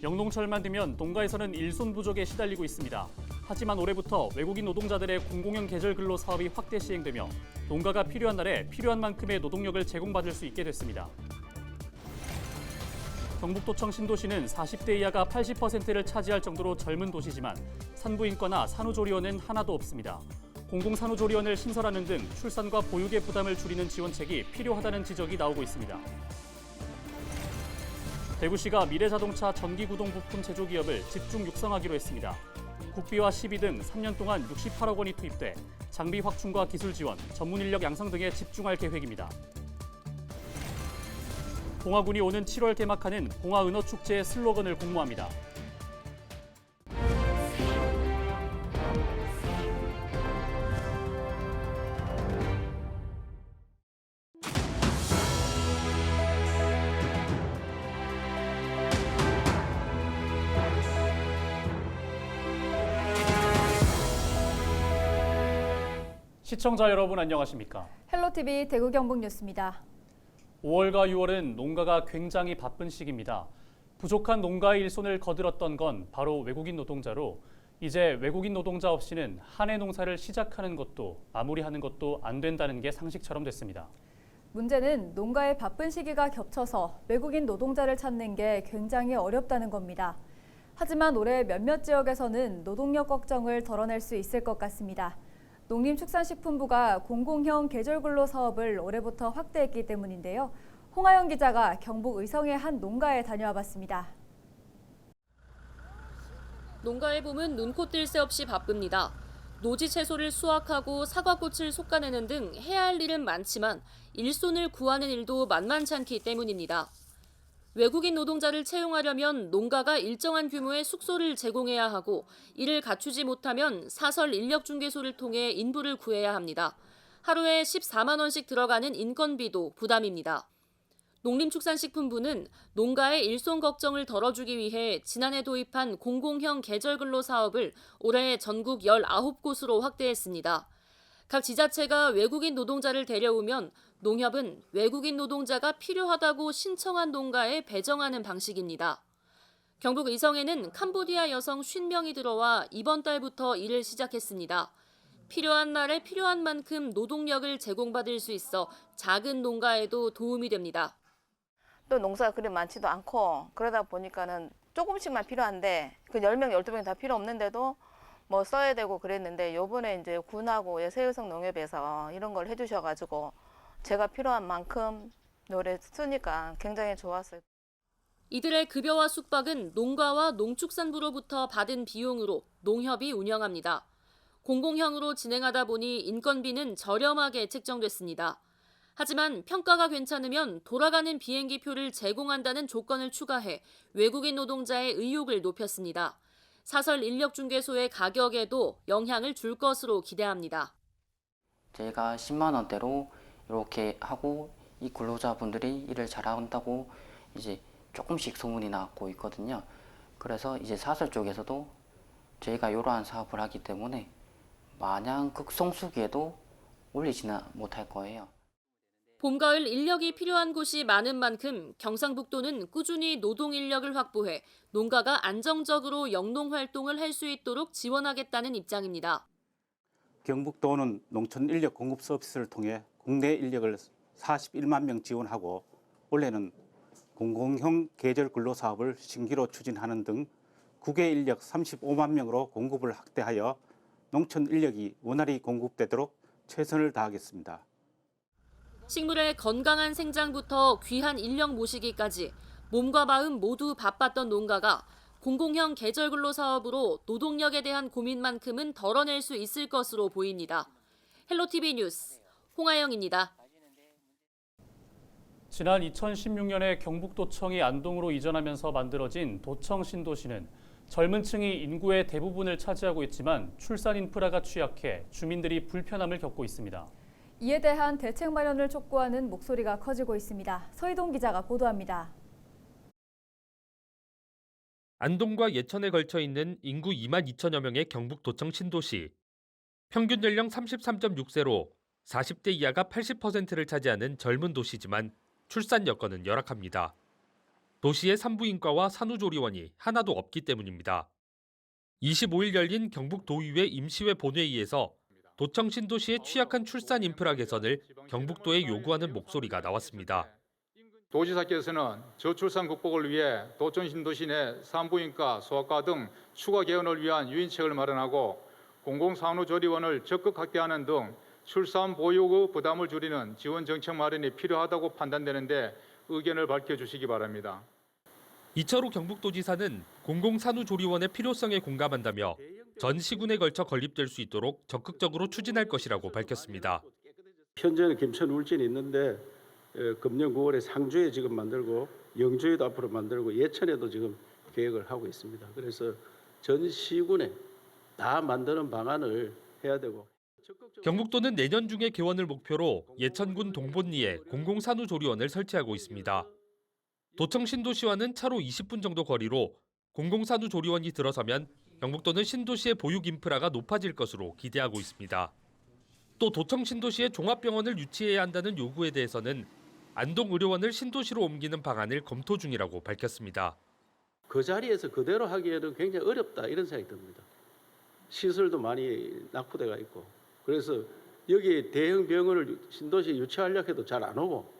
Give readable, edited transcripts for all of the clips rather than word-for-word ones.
영농철만 되면 농가에서는 일손 부족에 시달리고 있습니다. 하지만 올해부터 외국인 노동자들의 공공형 계절 근로 사업이 확대 시행되며 농가가 필요한 날에 필요한 만큼의 노동력을 제공받을 수 있게 됐습니다. 경북도청 신도시는 40대 이하가 80%를 차지할 정도로 젊은 도시지만 산부인과나 산후조리원은 하나도 없습니다. 공공산후조리원을 신설하는 등 출산과 보육의 부담을 줄이는 지원책이 필요하다는 지적이 나오고 있습니다. 대구시가 미래자동차 전기구동 부품 제조기업을 집중 육성하기로 했습니다. 국비와 시비 등 3년 동안 68억 원이 투입돼 장비 확충과 기술 지원, 전문 인력 양성 등에 집중할 계획입니다. 봉화군이 오는 7월 개막하는 봉화은어축제의 슬로건을 공모합니다. 시청자 여러분 안녕하십니까? 헬로티비 대구 경북 뉴스입니다. 5월과 6월은 농가가 굉장히 바쁜 시기입니다. 부족한 농가의 일손을 거들었던 건 바로 외국인 노동자로 이제 외국인 노동자 없이는 한 해 농사를 시작하는 것도 마무리하는 것도 안 된다는 게 상식처럼 됐습니다. 문제는 농가의 바쁜 시기가 겹쳐서 외국인 노동자를 찾는 게 굉장히 어렵다는 겁니다. 하지만 올해 몇몇 지역에서는 노동력 걱정을 덜어낼 수 있을 것 같습니다. 농림축산식품부가 공공형 계절근로 사업을 올해부터 확대했기 때문인데요. 홍하영 기자가 경북 의성의 한 농가에 다녀와 봤습니다. 농가의 봄은 눈코 뜰 새 없이 바쁩니다. 노지 채소를 수확하고 사과꽃을 솎아내는 등 해야 할 일은 많지만 일손을 구하는 일도 만만치 않기 때문입니다. 외국인 노동자를 채용하려면 농가가 일정한 규모의 숙소를 제공해야 하고 이를 갖추지 못하면 사설 인력중개소를 통해 인부를 구해야 합니다. 하루에 14만 원씩 들어가는 인건비도 부담입니다. 농림축산식품부는 농가의 일손 걱정을 덜어주기 위해 지난해 도입한 공공형 계절근로 사업을 올해 전국 19곳으로 확대했습니다. 각 지자체가 외국인 노동자를 데려오면 농협은 외국인 노동자가 필요하다고 신청한 농가에 배정하는 방식입니다. 경북 의성에는 캄보디아 여성 50명이 들어와 이번 달부터 일을 시작했습니다. 필요한 날에 필요한 만큼 노동력을 제공받을 수 있어 작은 농가에도 도움이 됩니다. 또 농사가 그리 많지도 않고 그러다 보니까는 조금씩만 필요한데 그 10명, 12명이 다 필요 없는데도 뭐 써야 되고 그랬는데 요번에 이제 군하고 세의성 농협에서 이런 걸 해주셔가지고 제가 필요한 만큼 노래 쓰니까 굉장히 좋았어요. 이들의 급여와 숙박은 농가와 농축산부로부터 받은 비용으로 농협이 운영합니다. 공공형으로 진행하다 보니 인건비는 저렴하게 책정됐습니다. 하지만 평가가 괜찮으면 돌아가는 비행기 표를 제공한다는 조건을 추가해 외국인 노동자의 의욕을 높였습니다. 사설 인력중개소의 가격에도 영향을 줄 것으로 기대합니다. 제가 10만 원대로 이렇게 하고 이 근로자분들이 일을 잘한다고 이제 조금씩 소문이 나고 있거든요. 그래서 이제 사설 쪽에서도 저희가 이러한 사업을 하기 때문에 마냥 극성수기에도 올리지는 못할 거예요. 봄, 가을 인력이 필요한 곳이 많은 만큼 경상북도는 꾸준히 노동 인력을 확보해 농가가 안정적으로 영농 활동을 할 수 있도록 지원하겠다는 입장입니다. 경북도는 농촌 인력 공급 서비스를 통해 국내 인력을 41만 명 지원하고 올해는 공공형 계절 근로 사업을 신기로 추진하는 등 국외 인력 35만 명으로 공급을 확대하여 농촌 인력이 원활히 공급되도록 최선을 다하겠습니다. 식물의 건강한 생장부터 귀한 인력 모시기까지 몸과 마음 모두 바빴던 농가가 공공형 계절근로 사업으로 노동력에 대한 고민만큼은 덜어낼 수 있을 것으로 보입니다. 헬로티비 뉴스 홍하영입니다. 지난 2016년에 경북도청이 안동으로 이전하면서 만들어진 도청 신도시는 젊은 층이 인구의 대부분을 차지하고 있지만 출산 인프라가 취약해 주민들이 불편함을 겪고 있습니다. 이에 대한 대책 마련을 촉구하는 목소리가 커지고 있습니다. 서희동 기자가 보도합니다. 안동과 예천에 걸쳐 있는 인구 2만 2천여 명의 경북도청 신도시. 평균 연령 33.6세로 40대 이하가 80%를 차지하는 젊은 도시지만 출산 여건은 열악합니다. 도시의 산부인과와 산후조리원이 하나도 없기 때문입니다. 25일 열린 경북도의회 임시회 본회의에서 도청 신도시의 취약한 출산 인프라 개선을 경북도에 요구하는 목소리가 나왔습니다. 도지사께서는 저출산 극복을 위해 도청 신도시 내 산부인과, 소아과 등 추가 개원을 위한 유인책을 마련하고 공공산후조리원을 적극 확대하는 등 출산 보육의 부담을 줄이는 지원 정책 마련이 필요하다고 판단되는데 의견을 밝혀주시기 바랍니다. 이철우 경북도지사는 공공산후조리원의 필요성에 공감한다며 전 시군에 걸쳐 건립될 수 있도록 적극적으로 추진할 것이라고 밝혔습니다. 현재는 김천 울진이 있는데 금년 9월에 상주에 지금 만들고 영주에도 앞으로 만들고 예천에도 지금 계획을 하고 있습니다. 그래서 전 시군에 다 만드는 방안을 해야 되고. 경북도는 내년 중에 개원을 목표로 예천군 동본리에 공공산후조리원을 설치하고 있습니다. 도청 신도시와는 차로 20분 정도 거리로 공공산후조리원이 들어서면 경북도는 신도시의 보육 인프라가 높아질 것으로 기대하고 있습니다. 또 도청 신도시에 종합병원을 유치해야 한다는 요구에 대해서는 안동의료원을 신도시로 옮기는 방안을 검토 중이라고 밝혔습니다. 그 자리에서 그대로 하기에는 굉장히 어렵다 이런 생각이 듭니다. 시설도 많이 낙후돼가 있고 그래서 여기 대형 병원을 신도시에 유치하려고 해도 잘 안 오고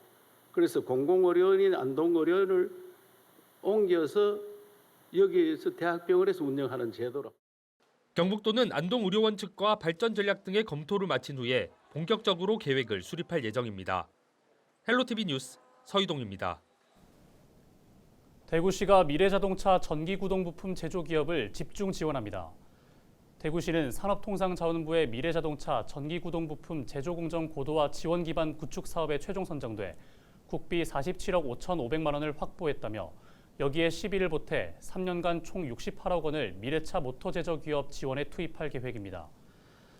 그래서 공공의료원인 안동의료원을 옮겨서 여기에서 대학병원에서 운영하는 제도로. 경북도는 안동의료원 측과 발전 전략 등의 검토를 마친 후에 본격적으로 계획을 수립할 예정입니다. 헬로티비 뉴스 서희동입니다. 대구시가 미래자동차 전기구동 부품 제조기업을 집중 지원합니다. 대구시는 산업통상자원부의 미래자동차 전기구동 부품 제조공정 고도화 지원 기반 구축 사업에 최종 선정돼 국비 47억 5,500만 원을 확보했다며 여기에 11일 보태 3년간 총 68억 원을 미래차 모터제조기업 지원에 투입할 계획입니다.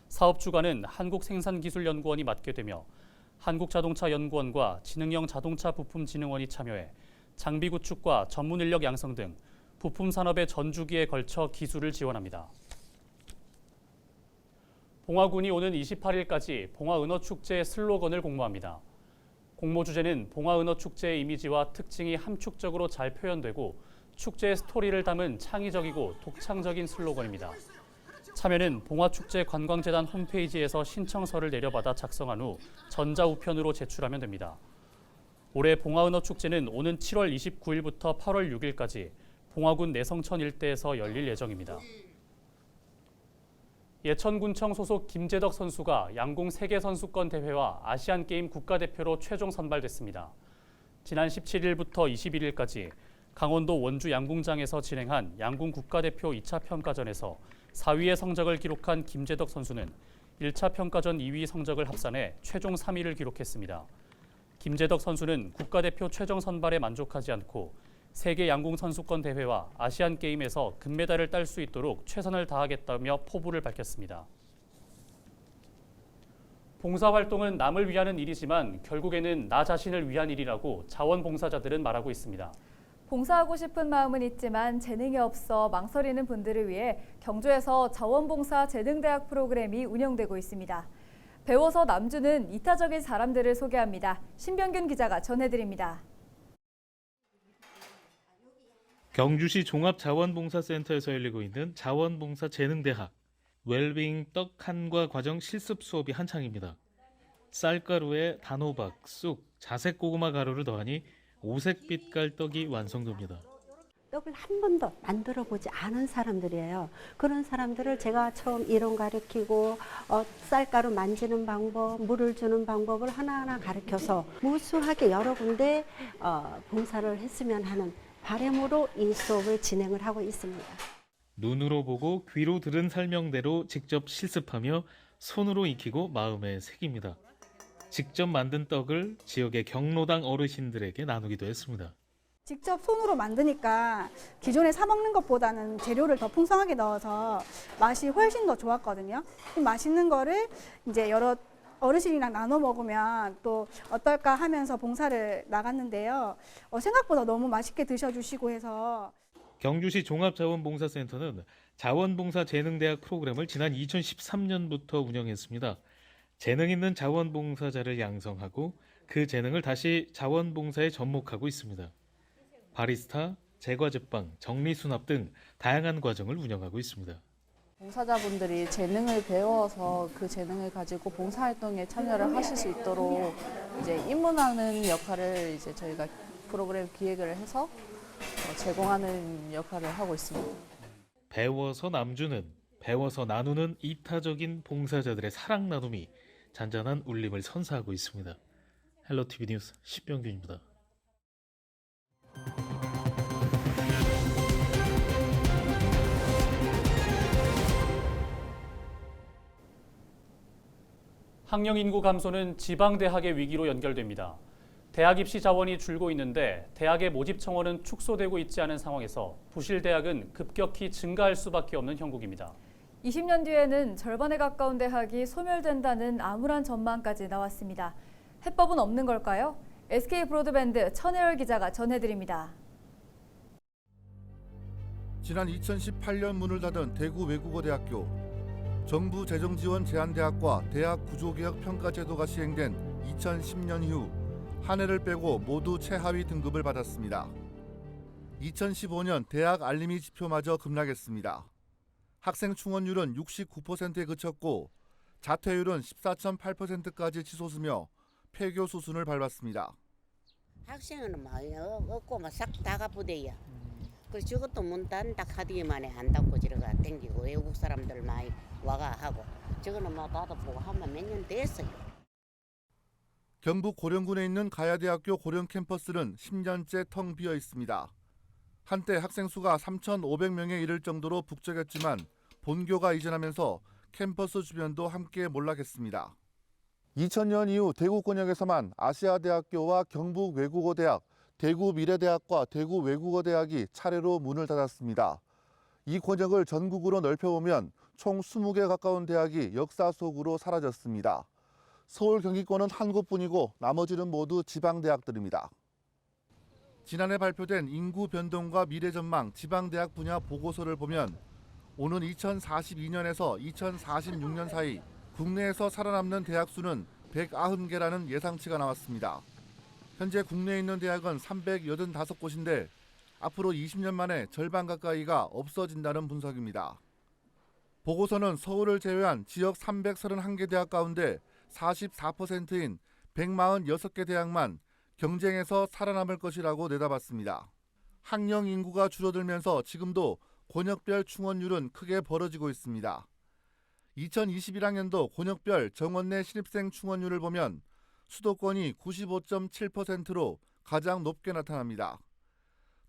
사업 주관은 한국생산기술연구원이 맡게 되며 한국자동차연구원과 지능형 자동차 부품진흥원이 참여해 장비 구축과 전문 인력 양성 등 부품 산업의 전 주기에 걸쳐 기술을 지원합니다. 봉화군이 오는 28일까지 봉화은어축제 슬로건을 공모합니다. 공모 주제는 봉화은어축제의 이미지와 특징이 함축적으로 잘 표현되고 축제의 스토리를 담은 창의적이고 독창적인 슬로건입니다. 참여는 봉화축제관광재단 홈페이지에서 신청서를 내려받아 작성한 후 전자우편으로 제출하면 됩니다. 올해 봉화은어축제는 오는 7월 29일부터 8월 6일까지 봉화군 내성천 일대에서 열릴 예정입니다. 예천군청 소속 김재덕 선수가 양궁 세계선수권 대회와 아시안게임 국가대표로 최종 선발됐습니다. 지난 17일부터 21일까지 강원도 원주 양궁장에서 진행한 양궁 국가대표 2차 평가전에서 4위의 성적을 기록한 김재덕 선수는 1차 평가전 2위 성적을 합산해 최종 3위를 기록했습니다. 김재덕 선수는 국가대표 최종 선발에 만족하지 않고 세계 양궁 선수권 대회와 아시안 게임에서 금메달을 딸 수 있도록 최선을 다하겠다며 포부를 밝혔습니다. 봉사활동은 남을 위하는 일이지만 결국에는 나 자신을 위한 일이라고 자원봉사자들은 말하고 있습니다. 봉사하고 싶은 마음은 있지만 재능이 없어 망설이는 분들을 위해 경주에서 자원봉사 재능대학 프로그램이 운영되고 있습니다. 배워서 남주는 이타적인 사람들을 소개합니다. 신병균 기자가 전해드립니다. 경주시 종합자원봉사센터에서 열리고 있는 자원봉사 재능대학 웰빙 떡 한과 과정 실습 수업이 한창입니다. 쌀가루에 단호박, 쑥, 자색 고구마 가루를 더하니 오색빛깔 떡이 완성됩니다. 떡을 한 번도 만들어 보지 않은 사람들이에요. 그런 사람들을 제가 처음 이론 가르치고 쌀가루 만지는 방법, 물을 주는 방법을 하나하나 가르쳐서 무수하게 여러 군데 봉사를 했으면 하는 바람으로 이 수업을 진행을 하고 있습니다. 눈으로 보고 귀로 들은 설명대로 직접 실습하며 손으로 익히고 마음에 새깁니다. 직접 만든 떡을 지역의 경로당 어르신들에게 나누기도 했습니다. 직접 손으로 만드니까 기존에 사 먹는 것보다는 재료를 더 풍성하게 넣어서 맛이 훨씬 더 좋았거든요. 맛있는 거를 이제 여러 어르신이랑 나눠 먹으면 또 어떨까 하면서 봉사를 나갔는데요. 생각보다 너무 맛있게 드셔주시고 해서. 경주시 종합자원봉사센터는 자원봉사 재능대학 프로그램을 지난 2013년부터 운영했습니다. 재능 있는 자원봉사자를 양성하고 그 재능을 다시 자원봉사에 접목하고 있습니다. 바리스타, 제과제빵, 정리수납 등 다양한 과정을 운영하고 있습니다. 봉사자분들이 재능을 배워서 그 재능을 가지고 봉사활동에 참여를 하실 수 있도록 이제 입문하는 역할을 이제 저희가 프로그램 기획을 해서 제공하는 역할을 하고 있습니다. 배워서 남주는, 배워서 나누는 이타적인 봉사자들의 사랑 나눔이 잔잔한 울림을 선사하고 있습니다. 헬로티비 뉴스 신병균입니다. 학령 인구 감소는 지방대학의 위기로 연결됩니다. 대학 입시 자원이 줄고 있는데 대학의 모집 청원은 축소되고 있지 않은 상황에서 부실대학은 급격히 증가할 수밖에 없는 형국입니다. 20년 뒤에는 절반에 가까운 대학이 소멸된다는 암울한 전망까지 나왔습니다. 해법은 없는 걸까요? SK 브로드밴드 천혜열 기자가 전해드립니다. 지난 2018년 문을 닫은 대구 외국어대학교. 정부 재정 지원 제한대학과 대학 구조개혁 평가제도가 시행된 2010년 이후 한 해를 빼고 모두 최하위 등급을 받았습니다. 2015년 대학 알림이 지표마저 급락했습니다. 학생 충원율은 69%에 그쳤고 자퇴율은 14.8%까지 치솟으며 폐교 수순을 밟았습니다. 학생은 많이 없고 싹 다 가부대야. 그래서 저것도 문 닫는다 하디만에 안 닫고 저러가 땡기고 외국 사람들 많이 와가 하고 저거는 뭐 닫아보고 하면 몇 년 됐어요. 경북 고령군에 있는 가야대학교 고령 캠퍼스는 10년째 텅 비어 있습니다. 한때 학생 수가 3,500명에 이를 정도로 북적였지만 본교가 이전하면서 캠퍼스 주변도 함께 몰락했습니다. 2000년 이후 대구 권역에서만 아시아대학교와 경북외국어대학, 대구미래대학과 대구외국어대학이 차례로 문을 닫았습니다. 이 권역을 전국으로 넓혀보면 총 20개 가까운 대학이 역사 속으로 사라졌습니다. 서울 경기권은 한 곳뿐이고 나머지는 모두 지방대학들입니다. 지난해 발표된 인구 변동과 미래 전망 지방대학 분야 보고서를 보면 오는 2042년에서 2046년 사이 국내에서 살아남는 대학 수는 190개라는 예상치가 나왔습니다. 현재 국내에 있는 대학은 385곳인데 앞으로 20년 만에 절반 가까이가 없어진다는 분석입니다. 보고서는 서울을 제외한 지역 331개 대학 가운데 44%인 146개 대학만 경쟁에서 살아남을 것이라고 내다봤습니다. 학령 인구가 줄어들면서 지금도 권역별 충원율은 크게 벌어지고 있습니다. 2021학년도 권역별 정원 내 신입생 충원율을 보면 수도권이 95.7%로 가장 높게 나타납니다.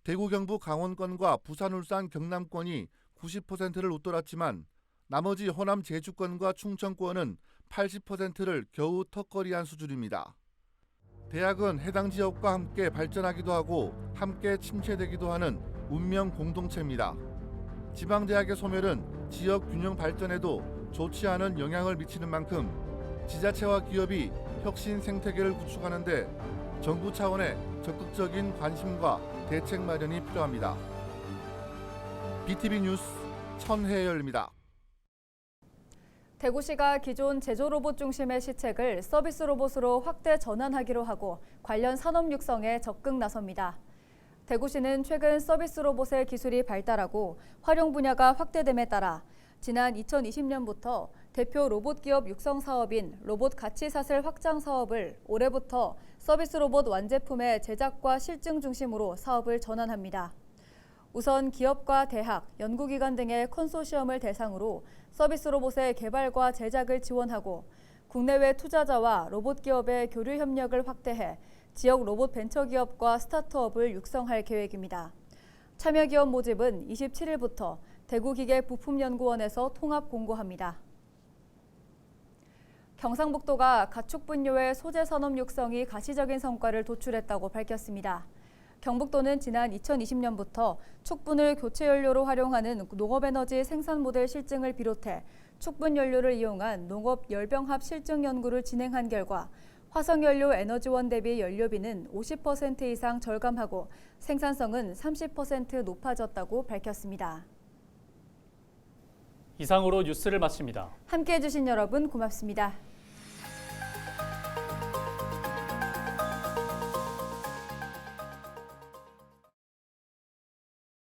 대구, 경북, 강원권과 부산, 울산, 경남권이 90%를 웃돌았지만 나머지 호남, 제주권과 충청권은 80%를 겨우 턱걸이한 수준입니다. 대학은 해당 지역과 함께 발전하기도 하고 함께 침체되기도 하는 운명 공동체입니다. 지방대학의 소멸은 지역 균형 발전에도 좋지 않은 영향을 미치는 만큼 지자체와 기업이 혁신 생태계를 구축하는 데 정부 차원의 적극적인 관심과 대책 마련이 필요합니다. BTV 뉴스 천혜열입니다. 대구시가 기존 제조 로봇 중심의 시책을 서비스 로봇으로 확대 전환하기로 하고 관련 산업 육성에 적극 나섭니다. 대구시는 최근 서비스 로봇의 기술이 발달하고 활용 분야가 확대됨에 따라 지난 2020년부터 대표 로봇 기업 육성 사업인 로봇 가치사슬 확장 사업을 올해부터 서비스 로봇 완제품의 제작과 실증 중심으로 사업을 전환합니다. 우선 기업과 대학, 연구기관 등의 컨소시엄을 대상으로 서비스 로봇의 개발과 제작을 지원하고 국내외 투자자와 로봇 기업의 교류 협력을 확대해 지역 로봇 벤처기업과 스타트업을 육성할 계획입니다. 참여 기업 모집은 27일부터 대구기계부품연구원에서 통합 공고합니다. 경상북도가 가축 분뇨의 소재 산업 육성이 가시적인 성과를 도출했다고 밝혔습니다. 경북도는 지난 2020년부터 축분을 교체 연료로 활용하는 농업에너지 생산 모델 실증을 비롯해 축분 연료를 이용한 농업 열병합 실증 연구를 진행한 결과 화석연료 에너지원 대비 연료비는 50% 이상 절감하고 생산성은 30% 높아졌다고 밝혔습니다. 이상으로 뉴스를 마칩니다. 함께해 주신 여러분 고맙습니다.